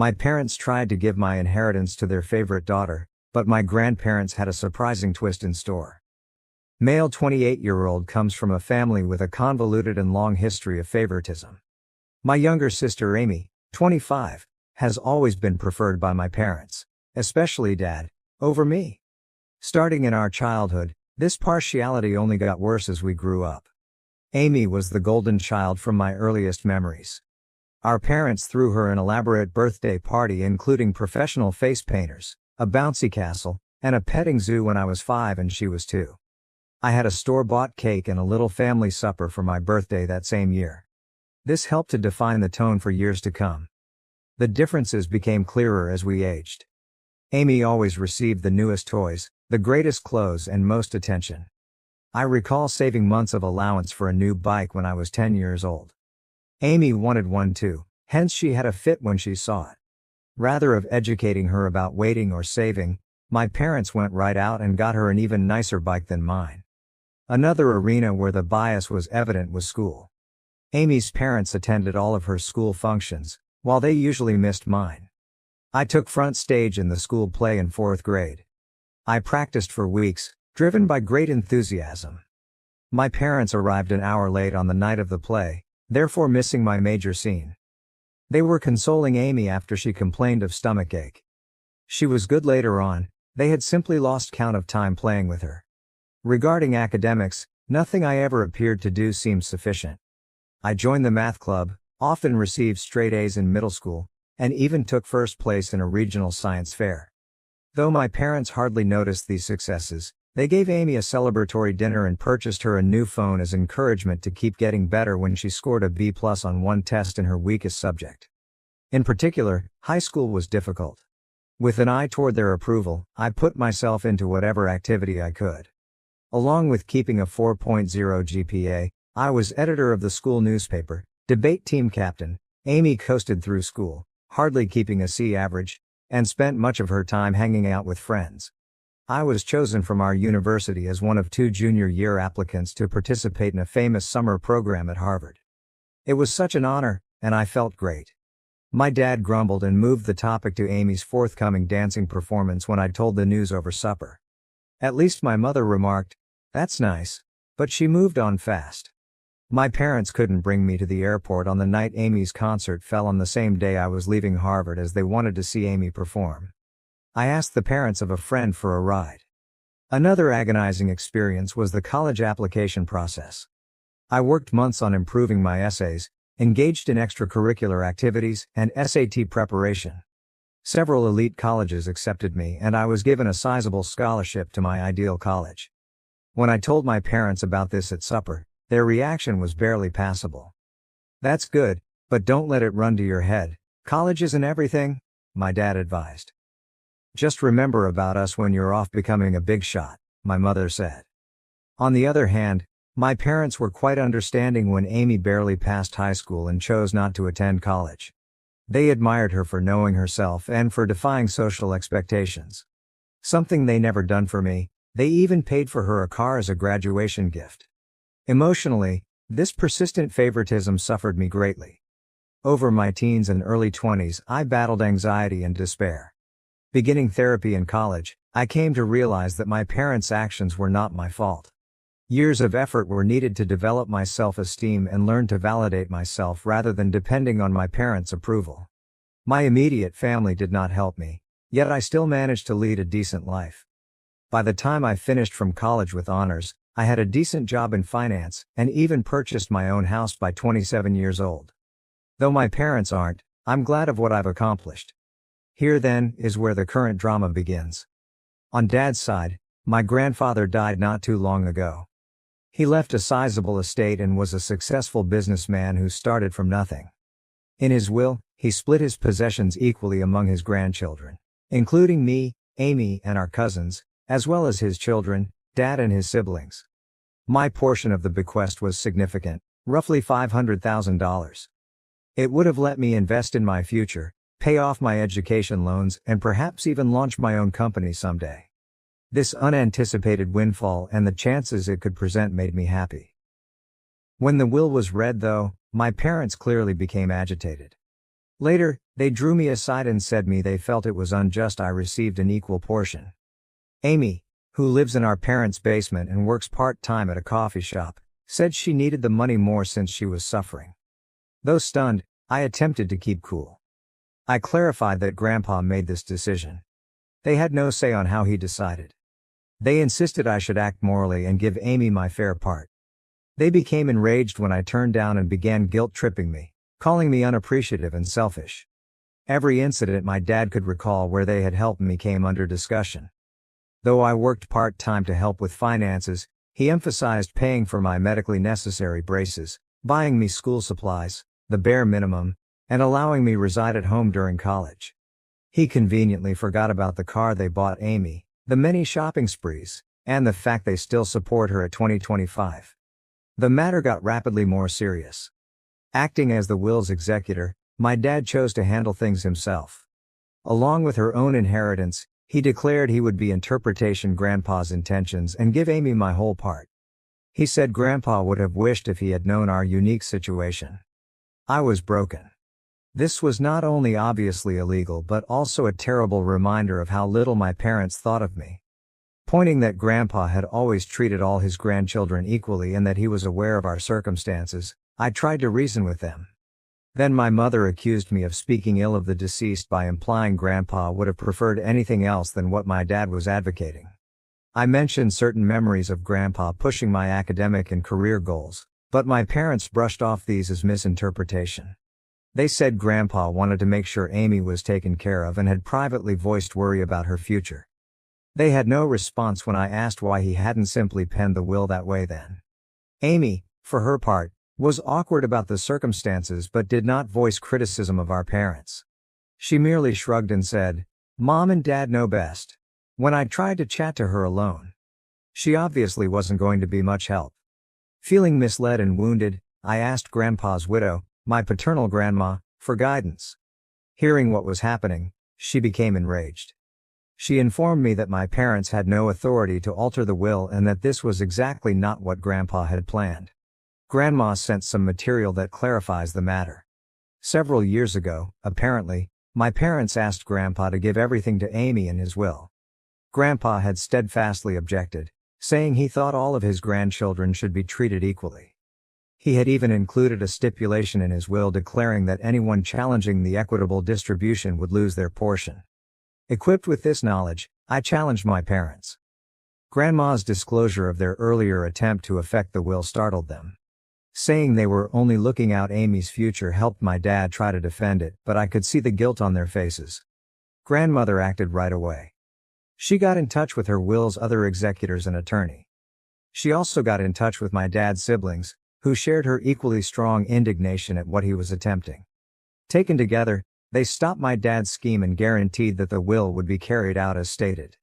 My parents tried to give my inheritance to their favorite daughter, but my grandparents had a surprising twist in store. Male 28-year-old comes from a family with a convoluted and long history of favoritism. My younger sister Amy, 25, has always been preferred by my parents, especially Dad, over me. Starting in our childhood, this partiality only got worse as we grew up. Amy was the golden child from my earliest memories. Our parents threw her an elaborate birthday party including professional face painters, a bouncy castle, and a petting zoo when I was 5 and she was 2. I had a store-bought cake and a little family supper for my birthday that same year. This helped to define the tone for years to come. The differences became clearer as we aged. Amy always received the newest toys, the greatest clothes and most attention. I recall saving months of allowance for a new bike when I was 10 years old. Amy wanted one too, hence she had a fit when she saw it. Rather of educating her about waiting or saving, my parents went right out and got her an even nicer bike than mine. Another arena where the bias was evident was school. Amy's parents attended all of her school functions, while they usually missed mine. I took front stage in the school play in 4th grade. I practiced for weeks, driven by great enthusiasm. My parents arrived an hour late on the night of the play, therefore missing my major scene. They were consoling Amy after she complained of stomachache. She was good later on, they had simply lost count of time playing with her. Regarding academics, nothing I ever appeared to do seemed sufficient. I joined the math club, often received straight A's in middle school, and even took first place in a regional science fair. Though my parents hardly noticed these successes, they gave Amy a celebratory dinner and purchased her a new phone as encouragement to keep getting better when she scored a B+ on one test in her weakest subject. In particular, high school was difficult. With an eye toward their approval, I put myself into whatever activity I could. Along with keeping a 4.0 GPA, I was editor of the school newspaper, debate team captain. Amy coasted through school, hardly keeping a C average, and spent much of her time hanging out with friends. I was chosen from our university as one of 2 junior year applicants to participate in a famous summer program at Harvard. It was such an honor, and I felt great. My dad grumbled and moved the topic to Amy's forthcoming dancing performance when I told the news over supper. At least my mother remarked, "That's nice," but she moved on fast. My parents couldn't bring me to the airport on the night Amy's concert fell on the same day I was leaving Harvard as they wanted to see Amy perform. I asked the parents of a friend for a ride. Another agonizing experience was the college application process. I worked months on improving my essays, engaged in extracurricular activities, and SAT preparation. Several elite colleges accepted me and I was given a sizable scholarship to my ideal college. When I told my parents about this at supper, their reaction was barely passable. "That's good, but don't let it run to your head. College isn't everything," my dad advised. "Just remember about us when you're off becoming a big shot," my mother said. On the other hand, my parents were quite understanding when Amy barely passed high school and chose not to attend college. They admired her for knowing herself and for defying social expectations. Something they never done for me, they even paid for her a car as a graduation gift. Emotionally, this persistent favoritism suffered me greatly. Over my teens and early 20s, I battled anxiety and despair. Beginning therapy in college, I came to realize that my parents' actions were not my fault. Years of effort were needed to develop my self-esteem and learn to validate myself rather than depending on my parents' approval. My immediate family did not help me, yet I still managed to lead a decent life. By the time I finished from college with honors, I had a decent job in finance, and even purchased my own house by 27 years old. Though my parents aren't, I'm glad of what I've accomplished. Here then, is where the current drama begins. On Dad's side, my grandfather died not too long ago. He left a sizable estate and was a successful businessman who started from nothing. In his will, he split his possessions equally among his grandchildren, including me, Amy, and our cousins, as well as his children, Dad and his siblings. My portion of the bequest was significant, roughly $500,000. It would have let me invest in my future, pay off my education loans, and perhaps even launch my own company someday. This unanticipated windfall and the chances it could present made me happy. When the will was read though, my parents clearly became agitated. Later, They drew me aside and said they felt it was unjust I received an equal portion. Amy, who lives in our parents' basement and works part-time at a coffee shop, said she needed the money more since she was suffering. Though stunned, I attempted to keep cool. I clarified that Grandpa made this decision. They had no say on how he decided. They insisted I should act morally and give Amy my fair part. They became enraged when I turned down and began guilt-tripping me, calling me unappreciative and selfish. Every incident my dad could recall where they had helped me came under discussion. Though I worked part-time to help with finances, he emphasized paying for my medically necessary braces, buying me school supplies, the bare minimum, and allowing me reside at home during college. He conveniently forgot about the car they bought Amy, the many shopping sprees, and the fact they still support her at 2025. The matter got rapidly more serious. Acting as the will's executor, my dad chose to handle things himself. Along with her own inheritance, he declared he would be interpretation Grandpa's intentions and give Amy my whole part. He said Grandpa would have wished if he had known our unique situation. I was broken. This was not only obviously illegal but also a terrible reminder of how little my parents thought of me. Pointing that Grandpa had always treated all his grandchildren equally and that he was aware of our circumstances, I tried to reason with them. Then my mother accused me of speaking ill of the deceased by implying Grandpa would have preferred anything else than what my dad was advocating. I mentioned certain memories of Grandpa pushing my academic and career goals, but my parents brushed off these as misinterpretation. They said Grandpa wanted to make sure Amy was taken care of and had privately voiced worry about her future. They had no response when I asked why he hadn't simply penned the will that way then. Amy, for her part, was awkward about the circumstances but did not voice criticism of our parents. She merely shrugged and said, "Mom and Dad know best," when I tried to chat to her alone. She obviously wasn't going to be much help. Feeling misled and wounded, I asked Grandpa's widow, my paternal grandma, for guidance. Hearing what was happening, she became enraged. She informed me that my parents had no authority to alter the will and that this was exactly not what Grandpa had planned. Grandma sent some material that clarifies the matter. Several years ago, apparently, my parents asked Grandpa to give everything to Amy in his will. Grandpa had steadfastly objected, saying he thought all of his grandchildren should be treated equally. He had even included a stipulation in his will declaring that anyone challenging the equitable distribution would lose their portion. Equipped with this knowledge, I challenged my parents. Grandma's disclosure of their earlier attempt to affect the will startled them. Saying they were only looking out Amy's future helped my dad try to defend it, but I could see the guilt on their faces. Grandmother acted right away. She got in touch with her will's other executors and attorney. She also got in touch with my dad's siblings, who shared her equally strong indignation at what he was attempting. Taken together, they stopped my dad's scheme and guaranteed that the will would be carried out as stated.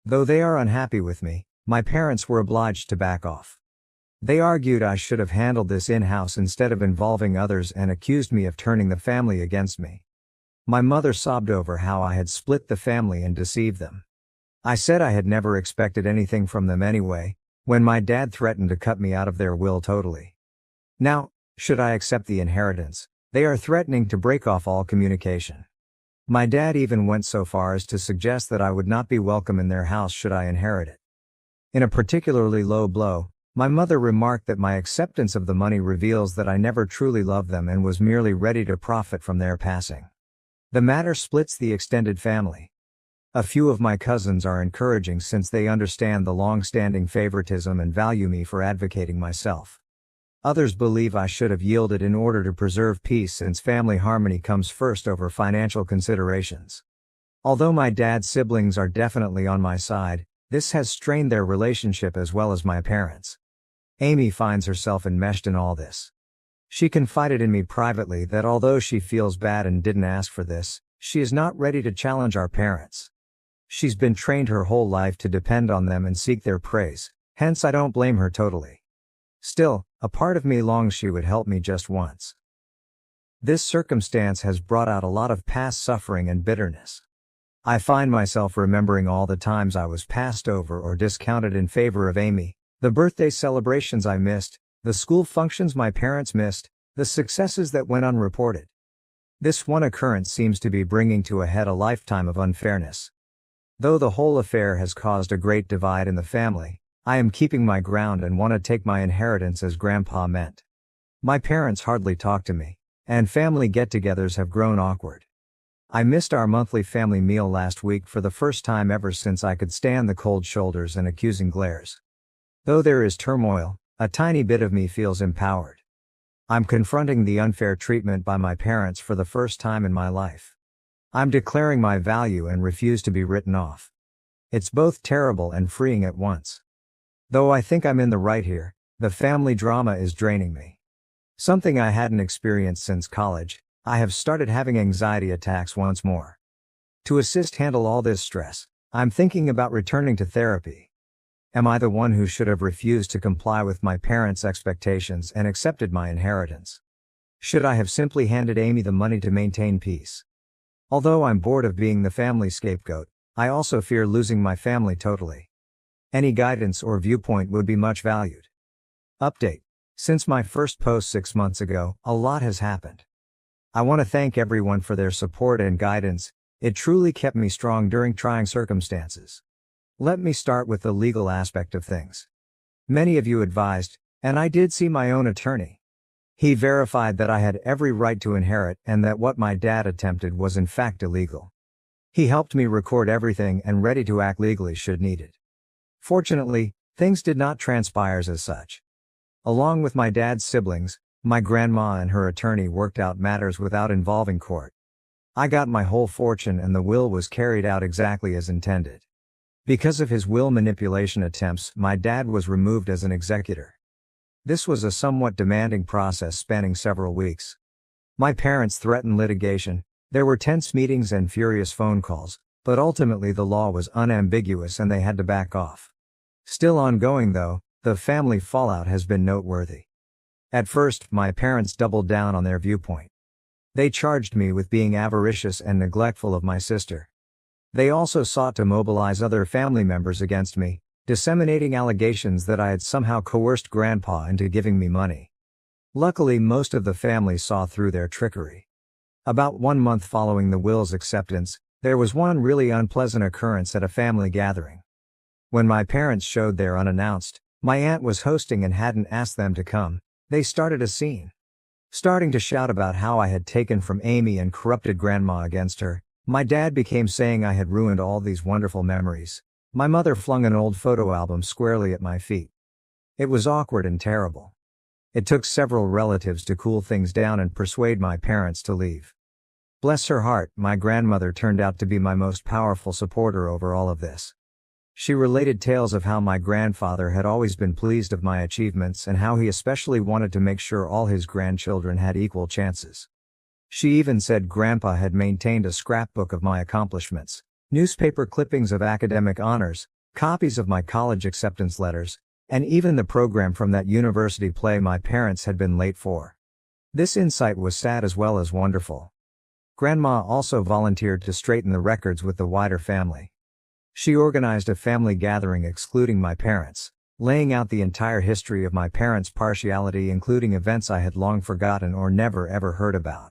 Though they are unhappy with me, my parents were obliged to back off. They argued I should have handled this in-house instead of involving others and accused me of turning the family against me. My mother sobbed over how I had split the family and deceived them. I said I had never expected anything from them anyway, when my dad threatened to cut me out of their will totally. Now, should I accept the inheritance, they are threatening to break off all communication. My dad even went so far as to suggest that I would not be welcome in their house should I inherit it. In a particularly low blow, my mother remarked that my acceptance of the money reveals that I never truly loved them and was merely ready to profit from their passing. The matter splits the extended family. A few of my cousins are encouraging since they understand the long-standing favoritism and value me for advocating myself. Others believe I should have yielded in order to preserve peace since family harmony comes first over financial considerations. Although my dad's siblings are definitely on my side, this has strained their relationship as well as my parents. Amy finds herself enmeshed in all this. She confided in me privately that although she feels bad and didn't ask for this, she is not ready to challenge our parents. She's been trained her whole life to depend on them and seek their praise, hence I don't blame her totally. Still, a part of me longs she would help me just once. This circumstance has brought out a lot of past suffering and bitterness. I find myself remembering all the times I was passed over or discounted in favor of Amy, the birthday celebrations I missed, the school functions my parents missed, the successes that went unreported. This one occurrence seems to be bringing to a head a lifetime of unfairness. Though the whole affair has caused a great divide in the family, I am keeping my ground and want to take my inheritance as Grandpa meant. My parents hardly talk to me, and family get-togethers have grown awkward. I missed our monthly family meal last week for the first time ever since I could stand the cold shoulders and accusing glares. Though there is turmoil, a tiny bit of me feels empowered. I'm confronting the unfair treatment by my parents for the first time in my life. I'm declaring my value and refuse to be written off. It's both terrible and freeing at once. Though I think I'm in the right here, the family drama is draining me. Something I hadn't experienced since college, I have started having anxiety attacks once more. To assist handle all this stress, I'm thinking about returning to therapy. Am I the one who should have refused to comply with my parents' expectations and accepted my inheritance? Should I have simply handed Amy the money to maintain peace? Although I'm bored of being the family scapegoat, I also fear losing my family totally. Any guidance or viewpoint would be much valued. Update. Since my first post 6 months ago, a lot has happened. I want to thank everyone for their support and guidance. It truly kept me strong during trying circumstances. Let me start with the legal aspect of things. Many of you advised, and I did see my own attorney. He verified that I had every right to inherit and that what my dad attempted was in fact illegal. He helped me record everything and ready to act legally should needed. Fortunately, things did not transpire as such. Along with my dad's siblings, my grandma and her attorney worked out matters without involving court. I got my whole fortune and the will was carried out exactly as intended. Because of his will manipulation attempts, my dad was removed as an executor. This was a somewhat demanding process spanning several weeks. My parents threatened litigation, there were tense meetings and furious phone calls, but ultimately the law was unambiguous and they had to back off. Still ongoing though, the family fallout has been noteworthy. At first, my parents doubled down on their viewpoint. They charged me with being avaricious and neglectful of my sister. They also sought to mobilize other family members against me, disseminating allegations that I had somehow coerced Grandpa into giving me money. Luckily, most of the family saw through their trickery. About 1 month following the will's acceptance, there was one really unpleasant occurrence at a family gathering. When my parents showed there unannounced, my aunt was hosting and hadn't asked them to come. They started a scene. Starting to shout about how I had taken from Amy and corrupted Grandma against her, my dad became saying I had ruined all these wonderful memories. My mother flung an old photo album squarely at my feet. It was awkward and terrible. It took several relatives to cool things down and persuade my parents to leave. Bless her heart, my grandmother turned out to be my most powerful supporter over all of this. She related tales of how my grandfather had always been pleased of my achievements and how he especially wanted to make sure all his grandchildren had equal chances. She even said Grandpa had maintained a scrapbook of my accomplishments, newspaper clippings of academic honors, copies of my college acceptance letters, and even the program from that university play my parents had been late for. This insight was sad as well as wonderful. Grandma also volunteered to straighten the records with the wider family. She organized a family gathering excluding my parents, laying out the entire history of my parents' partiality including events I had long forgotten or never ever heard about.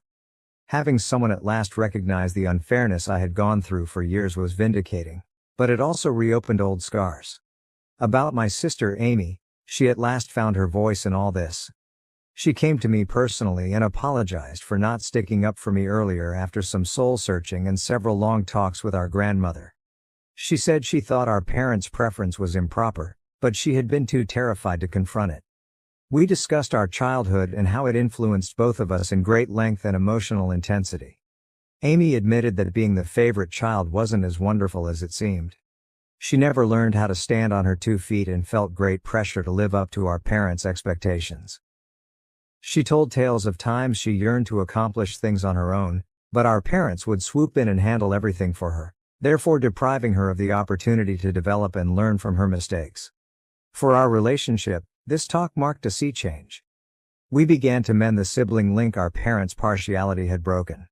Having someone at last recognize the unfairness I had gone through for years was vindicating, but it also reopened old scars. About my sister Amy, she at last found her voice in all this. She came to me personally and apologized for not sticking up for me earlier after some soul-searching and several long talks with our grandmother. She said she thought our parents' preference was improper, but she had been too terrified to confront it. We discussed our childhood and how it influenced both of us in great length and emotional intensity. Amy admitted that being the favorite child wasn't as wonderful as it seemed. She never learned how to stand on her 2 feet and felt great pressure to live up to our parents' expectations. She told tales of times she yearned to accomplish things on her own, but our parents would swoop in and handle everything for her, therefore depriving her of the opportunity to develop and learn from her mistakes. For our relationship, this talk marked a sea change. We began to mend the sibling link our parents' partiality had broken.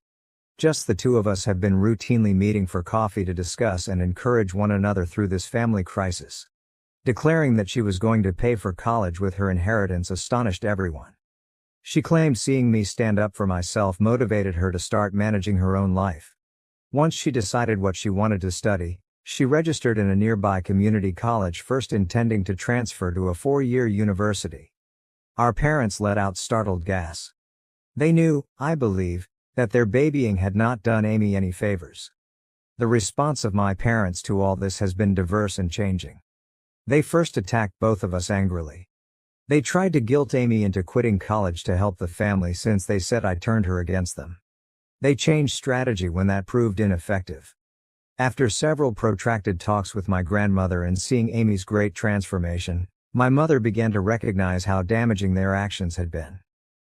Just the two of us have been routinely meeting for coffee to discuss and encourage one another through this family crisis. Declaring that she was going to pay for college with her inheritance astonished everyone. She claimed seeing me stand up for myself motivated her to start managing her own life. Once she decided what she wanted to study, she registered in a nearby community college, first intending to transfer to a 4-year university. Our parents let out startled gasps. They knew, I believe, that their babying had not done Amy any favors. The response of my parents to all this has been diverse and changing. They first attacked both of us angrily. They tried to guilt Amy into quitting college to help the family, since they said I turned her against them. They changed strategy when that proved ineffective. After several protracted talks with my grandmother and seeing Amy's great transformation, my mother began to recognize how damaging their actions had been.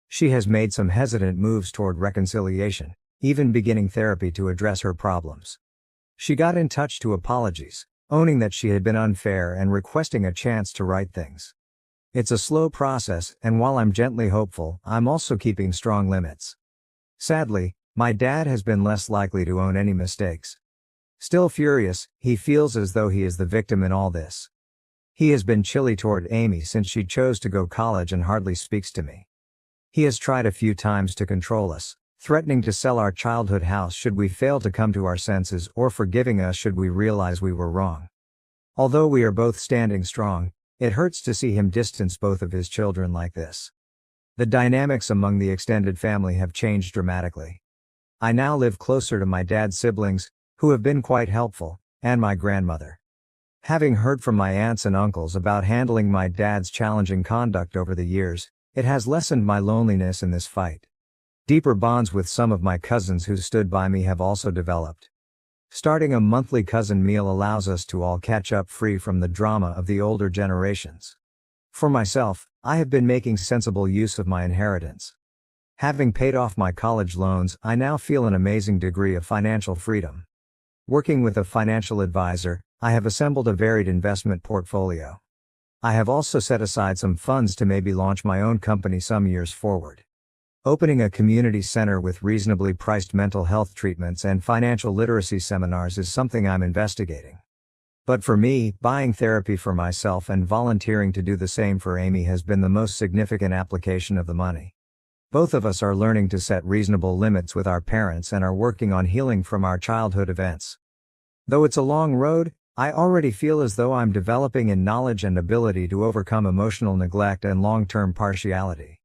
She has made some hesitant moves toward reconciliation, even beginning therapy to address her problems. She got in touch to apologize, owning that she had been unfair and requesting a chance to right things. It's a slow process, and while I'm gently hopeful, I'm also keeping strong limits. Sadly, my dad has been less likely to own any mistakes. Still furious, he feels as though he is the victim in all this. He has been chilly toward Amy since she chose to go college and hardly speaks to me. He has tried a few times to control us, threatening to sell our childhood house should we fail to come to our senses, or forgiving us should we realize we were wrong. Although we are both standing strong, it hurts to see him distance both of his children like this. The dynamics among the extended family have changed dramatically. I now live closer to my dad's siblings, who have been quite helpful, and my grandmother. Having heard from my aunts and uncles about handling my dad's challenging conduct over the years, it has lessened my loneliness in this fight. Deeper bonds with some of my cousins who stood by me have also developed. Starting a monthly cousin meal allows us to all catch up, free from the drama of the older generations. For myself, I have been making sensible use of my inheritance. Having paid off my college loans, I now feel an amazing degree of financial freedom. Working with a financial advisor, I have assembled a varied investment portfolio. I have also set aside some funds to maybe launch my own company some years forward. Opening a community center with reasonably priced mental health treatments and financial literacy seminars is something I'm investigating. But for me, buying therapy for myself and volunteering to do the same for Amy has been the most significant application of the money. Both of us are learning to set reasonable limits with our parents and are working on healing from our childhood events. Though it's a long road, I already feel as though I'm developing in knowledge and ability to overcome emotional neglect and long-term partiality.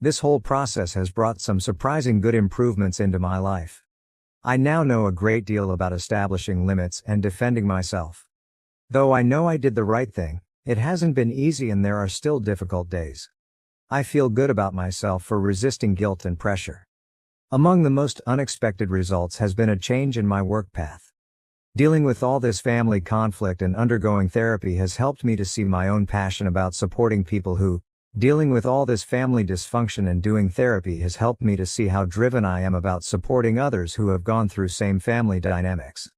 This whole process has brought some surprising good improvements into my life. I now know a great deal about establishing limits and defending myself. Though I know I did the right thing, it hasn't been easy and there are still difficult days. I feel good about myself for resisting guilt and pressure. Among the most unexpected results has been a change in my work path. Dealing with all this family conflict and undergoing therapy has helped me to see my own passion about supporting people who, dealing with all this family dysfunction, and doing therapy has helped me to see how driven I am about supporting others who have gone through same family dynamics.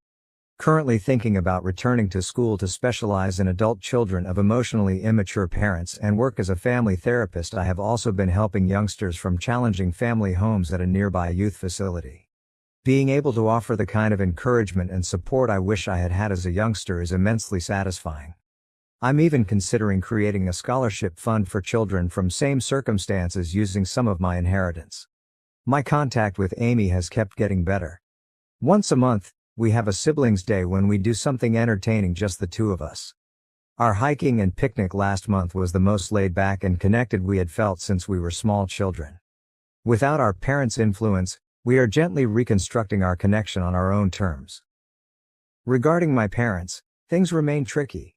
Currently thinking about returning to school to specialize in adult children of emotionally immature parents and work as a family therapist. I have also been helping youngsters from challenging family homes at a nearby youth facility. Being able to offer the kind of encouragement and support I wish I had had as a youngster is immensely satisfying. I'm even considering creating a scholarship fund for children from same circumstances using some of my inheritance. My contact with Amy has kept getting better. Once a month, we have a siblings day when we do something entertaining, just the two of us. Our hiking and picnic last month was the most laid back and connected we had felt since we were small children. Without our parents' influence, we are gently reconstructing our connection on our own terms. Regarding my parents, things remain tricky.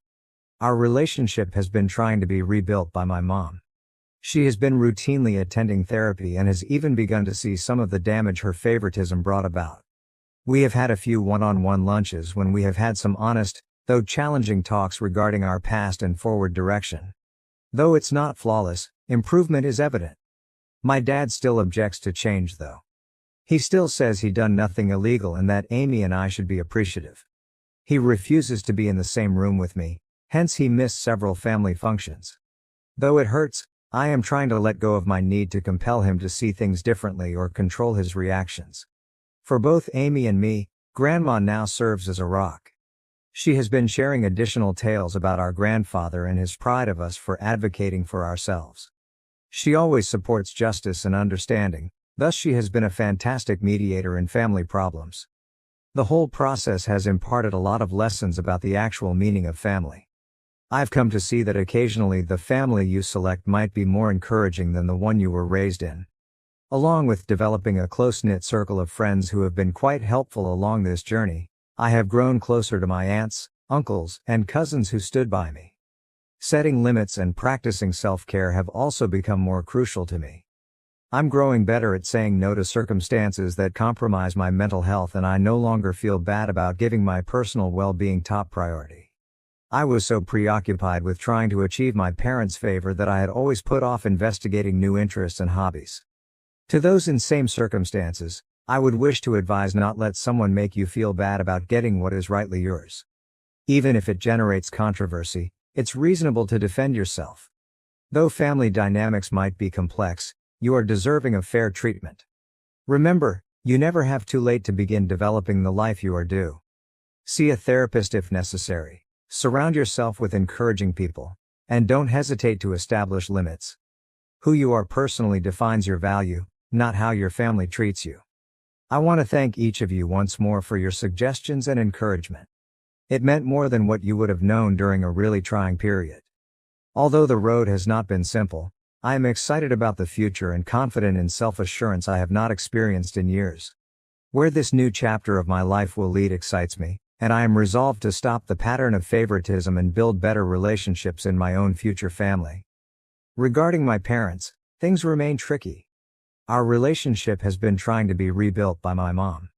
Our relationship has been trying to be rebuilt by my mom. She has been routinely attending therapy and has even begun to see some of the damage her favoritism brought about. We have had a few one-on-one lunches when we have had some honest, though challenging talks regarding our past and forward direction. Though it's not flawless, improvement is evident. My dad still objects to change though. He still says he done nothing illegal and that Amy and I should be appreciative. He refuses to be in the same room with me, hence he missed several family functions. Though it hurts, I am trying to let go of my need to compel him to see things differently or control his reactions. For both Amy and me, Grandma now serves as a rock. She has been sharing additional tales about our grandfather and his pride of us for advocating for ourselves. She always supports justice and understanding, thus she has been a fantastic mediator in family problems. The whole process has imparted a lot of lessons about the actual meaning of family. I've come to see that occasionally the family you select might be more encouraging than the one you were raised in. Along with developing a close-knit circle of friends who have been quite helpful along this journey, I have grown closer to my aunts, uncles, and cousins who stood by me. Setting limits and practicing self-care have also become more crucial to me. I'm growing better at saying no to circumstances that compromise my mental health, and I no longer feel bad about giving my personal well-being top priority. I was so preoccupied with trying to achieve my parents' favor that I had always put off investigating new interests and hobbies. To those in same circumstances, I would wish to advise not let someone make you feel bad about getting what is rightly yours. Even if it generates controversy, it's reasonable to defend yourself. Though family dynamics might be complex, you are deserving of fair treatment. Remember, you never have too late to begin developing the life you are due. See a therapist if necessary. Surround yourself with encouraging people, and don't hesitate to establish limits. Who you are personally defines your value, not how your family treats you. I want to thank each of you once more for your suggestions and encouragement. It meant more than what you would have known during a really trying period. Although the road has not been simple, I am excited about the future and confident in self-assurance I have not experienced in years. Where this new chapter of my life will lead excites me, and I am resolved to stop the pattern of favoritism and build better relationships in my own future family. Regarding my parents, things remain tricky. Our relationship has been trying to be rebuilt by my mom.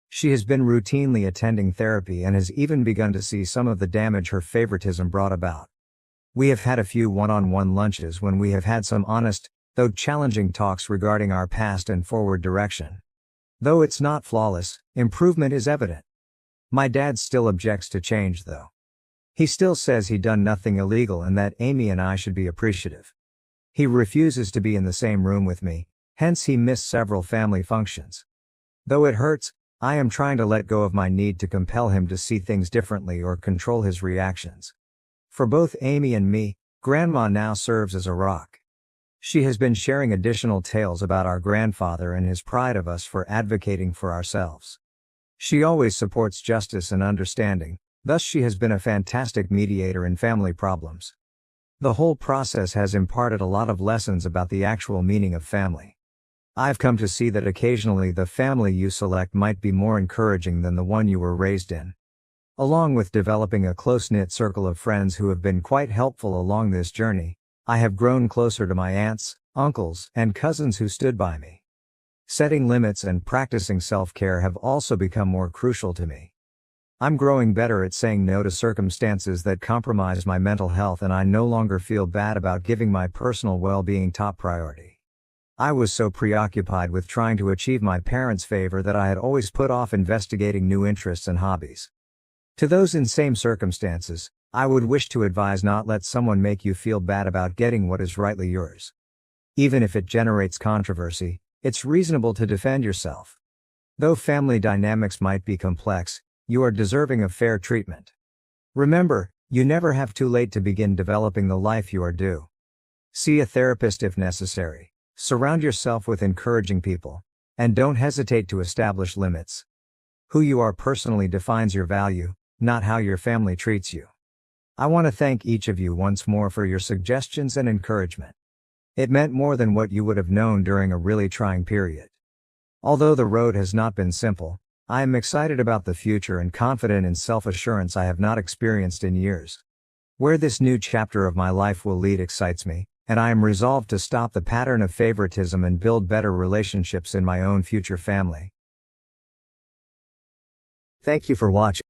She has been routinely attending therapy and has even begun to see some of the damage her favoritism brought about. We have had a few one-on-one lunches when we have had some honest, though challenging talks regarding our past and forward direction. Though it's not flawless, improvement is evident. My dad still objects to change though. He still says he done nothing illegal and that Amy and I should be appreciative. He refuses to be in the same room with me, hence he missed several family functions. Though it hurts, I am trying to let go of my need to compel him to see things differently or control his reactions. For both Amy and me, Grandma now serves as a rock. She has been sharing additional tales about our grandfather and his pride of us for advocating for ourselves. She always supports justice and understanding, thus she has been a fantastic mediator in family problems. The whole process has imparted a lot of lessons about the actual meaning of family. I've come to see that occasionally the family you select might be more encouraging than the one you were raised in. Along with developing a close-knit circle of friends who have been quite helpful along this journey, I have grown closer to my aunts, uncles, and cousins who stood by me. Setting limits and practicing self-care have also become more crucial to me. I'm growing better at saying no to circumstances that compromise my mental health, and I no longer feel bad about giving my personal well-being top priority. I was so preoccupied with trying to achieve my parents' favor that I had always put off investigating new interests and hobbies. To those in same circumstances, I would wish to advise not let someone make you feel bad about getting what is rightly yours. Even if it generates controversy, it's reasonable to defend yourself. Though family dynamics might be complex, you are deserving of fair treatment. Remember, you never have too late to begin developing the life you are due. See a therapist if necessary. Surround yourself with encouraging people, and don't hesitate to establish limits. Who you are personally defines your value, not how your family treats you. I want to thank each of you once more for your suggestions and encouragement. It meant more than what you would have known during a really trying period. Although the road has not been simple, I am excited about the future and confident in self-assurance I have not experienced in years. Where this new chapter of my life will lead excites me, and I am resolved to stop the pattern of favoritism and build better relationships in my own future family. Thank you for watching.